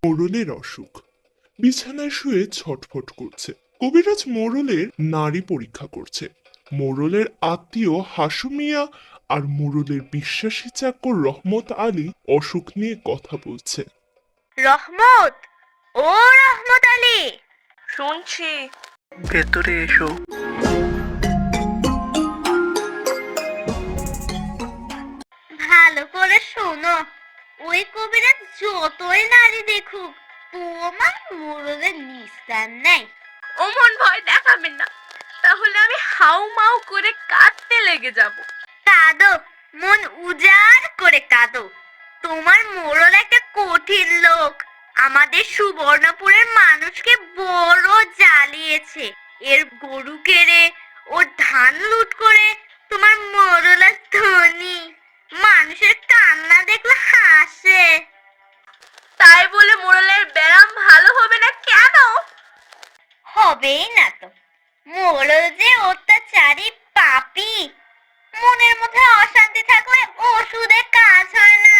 মোড়লের অসুখ। বিছানায় শুয়ে ছটফট করছে। কবিরাজ মোড়লের নাড়ি পরীক্ষা করছে। মোড়লের আত্মীয় হাসু মিয়া আর মোড়লের বিশ্বাসী চাকর রহমত আলী অসুখ নিয়ে কথা বলছে। রহমত, ও রহমত আলী, শুনছি, ভেতরে এসো। ভালো করে শোনো। ওই কবিরাজ যতই নারী দেখুক, তোমার মোড়লের নিস্তার নাই। অমন ভয় দেখাবেন না, তাহলে আমি হাউ মাউ করে কাঁদতে লেগে যাব। কাঁদো, মন উজাড় করে কাঁদো। তোমার মোড়ল একটা কঠিন লোক, আমাদের সুবর্ণপুরের মানুষকে বড় জ্বালিয়েছে। এর গরু কেড়ে, ওর ধান লুট করে তোমার মোড়ল আর ধনী। মানুষের কান্না দেখলে হাসে। তাই বলে মোড়লের ব্যায়াম ভালো হবে না কেন? হবেই না তো, মোড়ল যে অত্যাচারী পাপী। মনের মধ্যে অশান্তি থাকলে ওষুধে কাজ হয় না।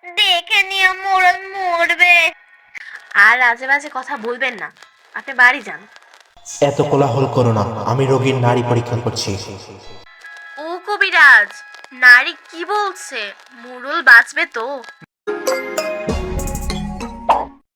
দেখে নিও মোড়ল মরবে। আর আজে বাজে কথা বলবেন না, আপনি বাড়ি যান। এত কোলাহল করো না, আমি রোগীর নাড়ি পরীক্ষা করছি। ও কবিরাজ, নারী কি বলছে? মোড়ল বাঁচবে তো?